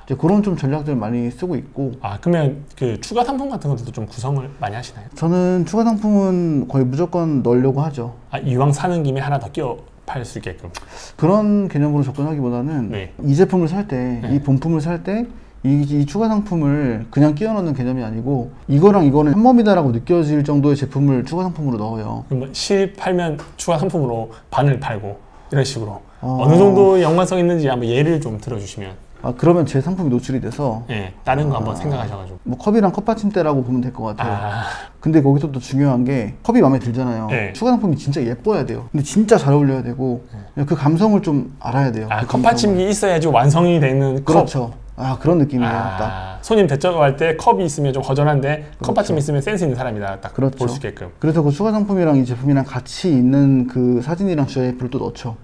이제 그런 좀 전략들을 많이 쓰고 있고. 그러면 그 추가 상품 같은 것도 좀 구성을 많이 하시나요? 저는 추가 상품은 거의 무조건 넣으려고 하죠. 이왕 사는 김에 하나 더 끼워 팔 수 있게끔. 그런 개념으로 접근하기보다는 네. 이 제품을 살 때, 네. 이 본품을 살 때 이 추가 상품을 그냥 끼워 넣는 개념이 아니고 이거랑 이거는 한 몸이다라고 느껴질 정도의 제품을 추가 상품으로 넣어요. 그럼 뭐 실팔면 추가 상품으로 반을 팔고 이런 식으로 어느 정도 연관성 있는지 한번 예를 좀 들어주시면. 그러면 제 상품이 노출이 돼서 다른 거 한번 생각하셔가지고. 뭐 컵이랑 컵받침대라고 보면 될 것 같아요. 근데 거기서 또 중요한 게 컵이 마음에 들잖아요. 네. 추가 상품이 진짜 예뻐야 돼요. 근데 진짜 잘 어울려야 되고 그 감성을 좀 알아야 돼요. 그 컵받침이 있어야지 완성이 되는 컵. 그렇죠. 그런 느낌이에요. 딱. 손님 대접할 때 컵이 있으면 좀 허전한데 컵받침이 있으면 센스 있는 사람이다 딱 볼 그렇죠. 수 있게끔. 그래서 그 추가 상품이랑 이 제품이랑 같이 있는 그 사진이랑 GIF를 또 넣죠.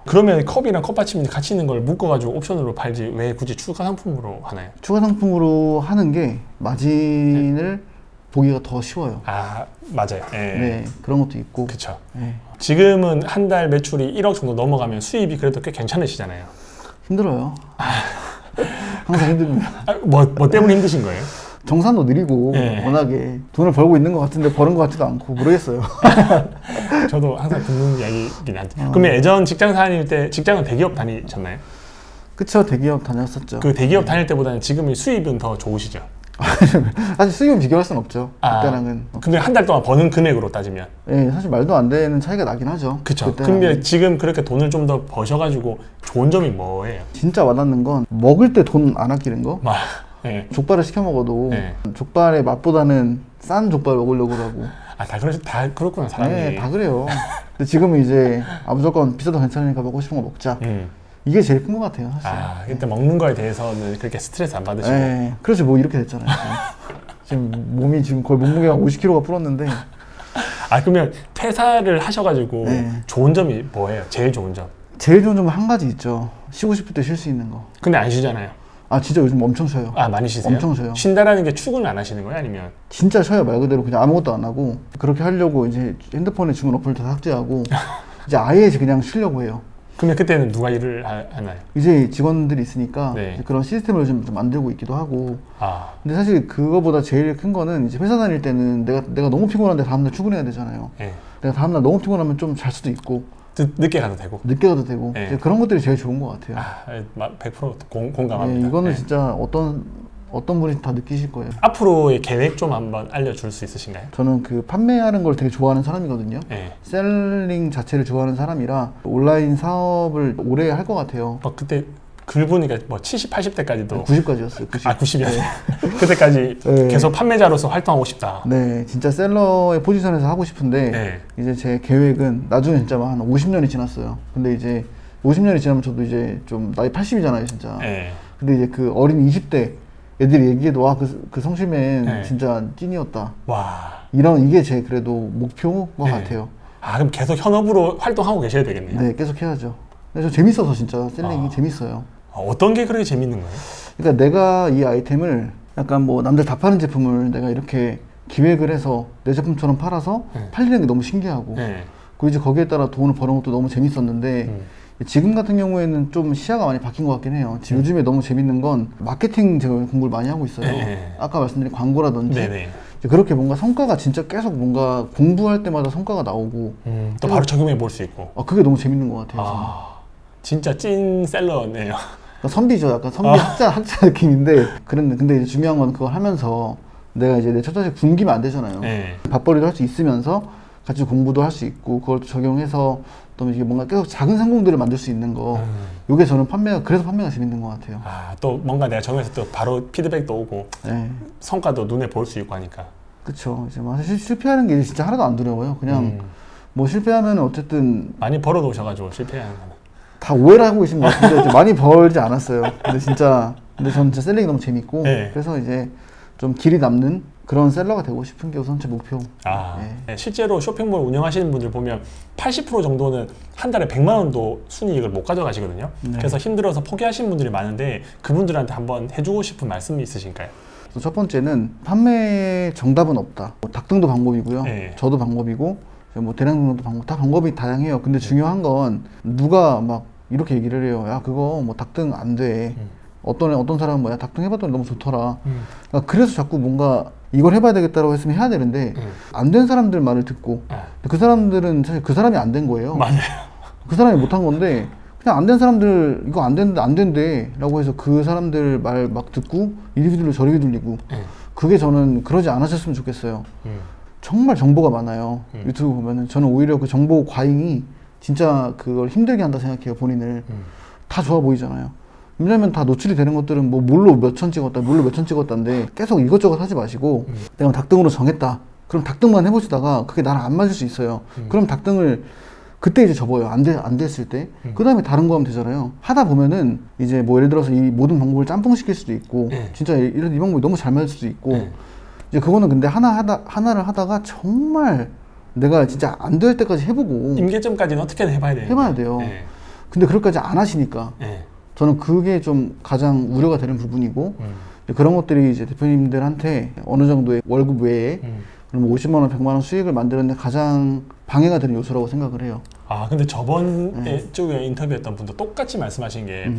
그러면 컵이랑 컵받침이 같이 있는 걸 묶어가지고 옵션으로 팔지 왜 굳이 추가 상품으로 하나요? 추가 상품으로 하는 게 마진을 보기가 더 쉬워요. 맞아요. 네, 그런 것도 있고. 그렇죠. 네. 지금은 한 달 매출이 1억 정도 넘어가면 수입이 그래도 꽤 괜찮으시잖아요. 힘들어요. 항상 힘듭니다. 뭐 때문에 힘드신 거예요? 정산도 느리고 워낙에 돈을 벌고 있는 것 같은데 버는 것 같지도 않고 모르겠어요. 저도 항상 듣는 이야기긴 한데. 그러면 예전 직장 다닐 때 직장은 대기업 다니셨나요? 그쵸, 대기업 다녔었죠. 그 대기업 다닐 때보다는 지금의 수입은 더 좋으시죠? 사실 수입은 비교할 순 없죠. 그때랑은. 근데 한 달 동안 버는 금액으로 따지면. 네, 사실 말도 안 되는 차이가 나긴 하죠. 그쵸. 근데 지금 그렇게 돈을 좀 더 버셔가지고 좋은 점이 뭐예요? 진짜 와닿는 건 먹을 때 돈 안 아끼는 거. 네. 족발을 시켜 먹어도 족발의 맛보다는 싼 족발 먹으려고 하고. 다 그렇구나, 사람이. 네, 다 그래요. 근데 지금은 이제 무조건 비싸도 괜찮으니까 먹고 싶은 거 먹자. 이게 제일 큰 것 같아요, 사실. 일단 먹는 거에 대해서는 그렇게 스트레스 안 받으시고. 네, 그렇지 뭐 이렇게 됐잖아요. 지금 몸이 지금 거의 몸무게가 50kg가 불었는데. 그러면 퇴사를 하셔가지고 좋은 점이 뭐예요? 제일 좋은 점? 제일 좋은 점은 한 가지 있죠. 쉬고 싶을 때 쉴 수 있는 거. 근데 안 쉬잖아요. 진짜 요즘 엄청 쉬어요. 많이 쉬세요? 엄청 쉬어요. 쉰다라는 게 출근을 안 하시는 거예요? 아니면? 진짜 쉬어요. 말 그대로 그냥 아무것도 안 하고 그렇게 하려고 이제 핸드폰에 주문 어플을 다 삭제하고 이제 아예 그냥 쉬려고 해요. 그러면 그때는 누가 일을 하나요? 이제 직원들이 있으니까 네. 이제 그런 시스템을 좀 만들고 있기도 하고. 아, 근데 사실 그거보다 제일 큰 거는 이제 회사 다닐 때는 내가 너무 피곤한데 다음날 출근해야 되잖아요. 예. 내가 다음날 너무 피곤하면 좀 잘 수도 있고 늦게 가도 되고. 늦게 가도 되고 네. 이제 그런 것들이 제일 좋은 것 같아요. 100% 공감합니다. 예, 이거는 예. 진짜 어떤 분이 다 느끼실 거예요. 앞으로의 계획 좀 한번 알려줄 수 있으신가요? 저는 그 판매하는 걸 되게 좋아하는 사람이거든요. 예. 셀링 자체를 좋아하는 사람이라 온라인 사업을 오래 할 것 같아요. 그때 글 보니까 뭐 70, 80대까지도 90까지였어요. 90. 90이었어요. 그때까지 네. 계속 판매자로서 활동하고 싶다. 네, 진짜 셀러의 포지션에서 하고 싶은데 네. 이제 제 계획은 나중에 진짜 한 50년이 지났어요. 근데 이제 50년이 지나면 저도 이제 좀 나이 80이잖아요, 진짜. 예. 근데 이제 그 어린 20대 애들이 얘기해도 와, 그 성실맨 네. 진짜 찐이었다. 와. 이게 제 그래도 목표인 것 네. 같아요. 아, 그럼 계속 현업으로 활동하고 계셔야 되겠네요. 네, 계속 해야죠. 근데 저 재밌어서 진짜 셀링이 재밌어요. 어떤 게 그렇게 재밌는 거예요? 그러니까 내가 이 아이템을 약간 뭐 남들 다 파는 제품을 내가 이렇게 기획을 해서 내 제품처럼 팔아서 네. 팔리는 게 너무 신기하고 네. 그리고 이제 거기에 따라 돈을 버는 것도 너무 재밌었는데 지금 같은 경우에는 좀 시야가 많이 바뀐 것 같긴 해요. 지금 요즘에 너무 재밌는 건 마케팅 제가 공부를 많이 하고 있어요. 네. 아까 말씀드린 광고라든지 네네. 이제 그렇게 뭔가 성과가 진짜 계속 뭔가 공부할 때마다 성과가 나오고 또 바로 적용해 볼 수 있고. 그게 너무 재밌는 것 같아요. 저는. 진짜 찐 셀러네요. 그러니까 선비죠. 약간 선비 학자 느낌인데 근데 이제 중요한 건 그걸 하면서 내가 이제 내 첫 자식 굶기면 안 되잖아요. 네. 밥벌이도 할 수 있으면서 같이 공부도 할 수 있고 그걸 또 적용해서 또 이게 뭔가 계속 작은 성공들을 만들 수 있는 거 요게 저는 그래서 판매가 재밌는 것 같아요. 또 뭔가 내가 적용해서 또 바로 피드백도 오고 네. 성과도 눈에 볼 수 있고 하니까. 그쵸. 이제 뭐 사실 실패하는 게 진짜 하나도 안 두려워요. 그냥 뭐 실패하면 어쨌든 많이 벌어 놓으셔가지고 실패하는 거는. 다 오해를 하고 계신 것 같은데 이제 많이 벌지 않았어요. 근데 저는 진짜 셀링이 너무 재밌고 네. 그래서 이제 좀 길이 남는 그런 셀러가 되고 싶은 게 우선 제 목표. 네, 실제로 쇼핑몰 운영하시는 분들 보면 80% 정도는 한 달에 100만 원도 순이익을 못 가져가시거든요. 네. 그래서 힘들어서 포기하시는 분들이 많은데 그분들한테 한번 해주고 싶은 말씀이 있으신가요? 첫 번째는 판매에 정답은 없다. 뭐 닭등도 방법이고요. 네. 저도 방법이고 뭐 대량등록도 방법, 다 방법이 다양해요. 근데 중요한 건 누가 막 이렇게 얘기를 해요. 야 그거 뭐 닭등 안 돼. 어떤 사람은 뭐야 닭등 해봤더니 너무 좋더라. 그러니까 그래서 자꾸 뭔가 이걸 해봐야 되겠다고 했으면 해야 되는데 안 된 사람들 말을 듣고 그 사람들은 사실 그 사람이 안 된 거예요. 맞아요. 그 사람이 못한 건데 그냥 안 된 사람들 이거 안 된대 라고 해서 그 사람들 말 막 듣고 이리 휘둘러 저리 휘둘리고 그게 저는 그러지 않으셨으면 좋겠어요. 정말 정보가 많아요. 유튜브 보면은 저는 오히려 그 정보 과잉이 진짜 그걸 힘들게 한다 생각해요. 본인을 다 좋아 보이잖아요. 왜냐면 다 노출이 되는 것들은 뭐 뭘로 몇천 찍었다인데 계속 이것저것 하지 마시고 내가 닭등으로 정했다. 그럼 닭등만 해보시다가 그게 나랑 안 맞을 수 있어요. 그럼 닭등을 그때 이제 접어요. 안 됐을 때. 그 다음에 다른 거 하면 되잖아요. 하다 보면은 이제 뭐 예를 들어서 이 모든 방법을 짬뽕시킬 수도 있고 진짜 이 방법이 너무 잘 맞을 수도 있고 이제 그거는 근데 하나를 하다가 정말 내가 진짜 안 될 때까지 해보고 임계점까지는 어떻게든 해봐야 돼요. 근데 그럴까지 안 하시니까 저는 그게 좀 가장 우려가 되는 부분이고 그런 것들이 이제 대표님들한테 어느 정도의 월급 외에 그럼 50만 원, 100만 원 수익을 만드는데 가장 방해가 되는 요소라고 생각을 해요. 근데 저번에 쪽에 인터뷰했던 분도 똑같이 말씀하신 게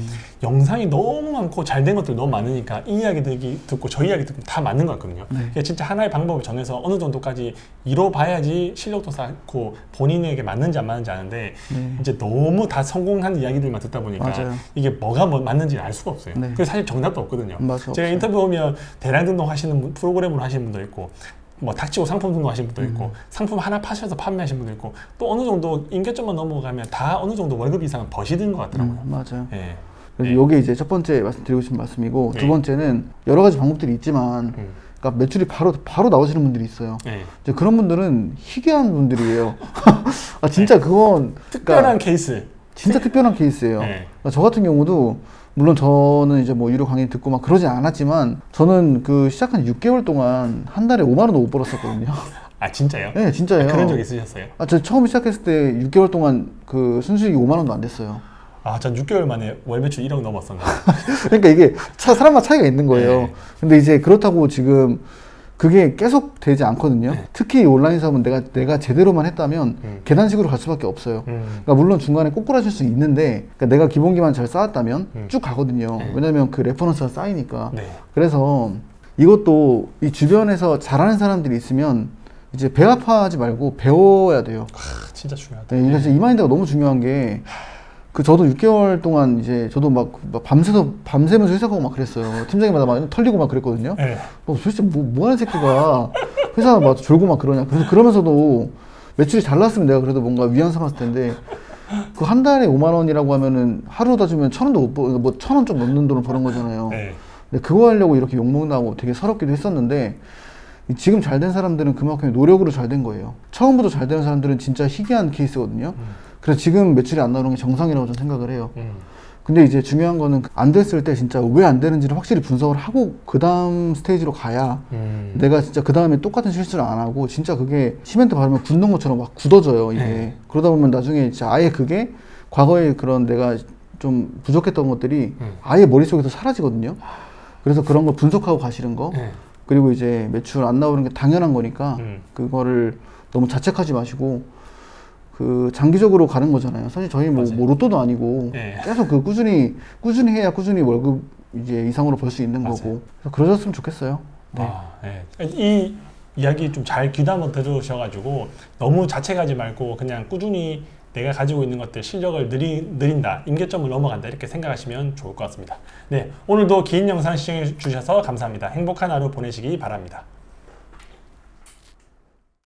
영상이 너무 많고 잘 된 것들이 너무 많으니까 이 이야기 듣고 저 이야기 듣고 다 맞는 것 같거든요. 그러니까 진짜 하나의 방법을 정해서 어느 정도까지 이뤄봐야지 실력도 쌓고 본인에게 맞는지 안 맞는지 아는데 이제 너무 다 성공한 이야기들만 듣다 보니까 맞아요. 이게 뭐가 맞는지 알 수가 없어요. 네. 그래서 사실 정답도 없거든요. 맞아, 제가 인터뷰 보면 대량 등록 하시는 프로그램으로 하시는 분도 있고 뭐 닥치고 상품 등록하신 분도 있고 상품 하나 파셔서 판매하신 분도 있고 또 어느 정도 임계점만 넘어가면 다 어느 정도 월급 이상은 버시는 것 같더라고요. 맞아요. 예. 그래서 이게 이제 첫 번째 말씀드리고 싶은 말씀이고 네. 두 번째는 여러 가지 방법들이 있지만 그러니까 매출이 바로 나오시는 분들이 있어요. 이제 그런 분들은 희귀한 분들이에요. 진짜 그건 특별한 케이스. 진짜 특별한 케이스예요. 그러니까 저 같은 경우도 물론 저는 이제 뭐 유료 강의 듣고 막 그러지 않았지만 저는 그 시작한 6개월 동안 한 달에 5만 원도 못 벌었었거든요. 진짜요? 네, 진짜예요. 그런 적 있으셨어요? 저 처음 시작했을 때 6개월 동안 그 순수익이 5만 원도 안 됐어요. 전 6개월 만에 월 매출 1억 넘었었는데. 그러니까 이게 사람마다 차이가 있는 거예요. 근데 이제 그렇다고 지금 그게 계속 되지 않거든요. 특히 온라인 사업은 내가 제대로만 했다면 계단식으로 갈 수밖에 없어요. 그러니까 물론 중간에 꼬꾸라질 수 있는데 그러니까 내가 기본기만 잘 쌓았다면 쭉 가거든요. 왜냐면 그 레퍼런스가 쌓이니까. 네. 그래서 이것도 이 주변에서 잘하는 사람들이 있으면 이제 배 아파하지 말고 배워야 돼요. 진짜 중요하다. 네, 그러니까 이 마인드가 너무 중요한 게 저도 6개월 동안 이제 저도 막 밤새면서 회사가고 막 그랬어요. 팀장님마다 막 털리고 막 그랬거든요. 네. 도대체 뭐 하는 새끼가 회사 막 졸고 막 그러냐. 그래서 그러면서도 매출이 잘 났으면 내가 그래도 뭔가 위안 삼았을 텐데 그 한 달에 5만 원이라고 하면은 하루 다 주면 1,000원도 못 벌고 뭐 1,000원 좀 넘는 돈을 버는 거잖아요. 네. 근데 그거 하려고 이렇게 욕먹나고 되게 서럽기도 했었는데 지금 잘 된 사람들은 그만큼 노력으로 잘 된 거예요. 처음부터 잘 되는 사람들은 진짜 희귀한 케이스거든요. 그래서 지금 매출이 안 나오는 게 정상이라고 저는 생각을 해요. 근데 이제 중요한 거는 안 됐을 때 진짜 왜 안 되는지를 확실히 분석을 하고 그 다음 스테이지로 가야 내가 진짜 그 다음에 똑같은 실수를 안 하고 진짜 그게 시멘트 바르면 굳는 것처럼 막 굳어져요 이게. 그러다 보면 나중에 진짜 아예 그게 과거에 그런 내가 좀 부족했던 것들이 아예 머릿속에서 사라지거든요. 그래서 그런 걸 분석하고 가시는 거 그리고 이제 매출 안 나오는 게 당연한 거니까 그거를 너무 자책하지 마시고 그 장기적으로 가는 거잖아요. 사실 저희 뭐 로또도 아니고 계속 그 꾸준히 해야 꾸준히 월급 이제 이상으로 벌 수 있는 거고 그래서 그러셨으면 좋겠어요. 네. 이 이야기 좀 잘 귀담아 한번 들으셔가지고 너무 자책하지 말고 그냥 꾸준히 내가 가지고 있는 것들 실력을 느린다, 임계점을 넘어간다 이렇게 생각하시면 좋을 것 같습니다. 네, 오늘도 긴 영상 시청해 주셔서 감사합니다. 행복한 하루 보내시기 바랍니다.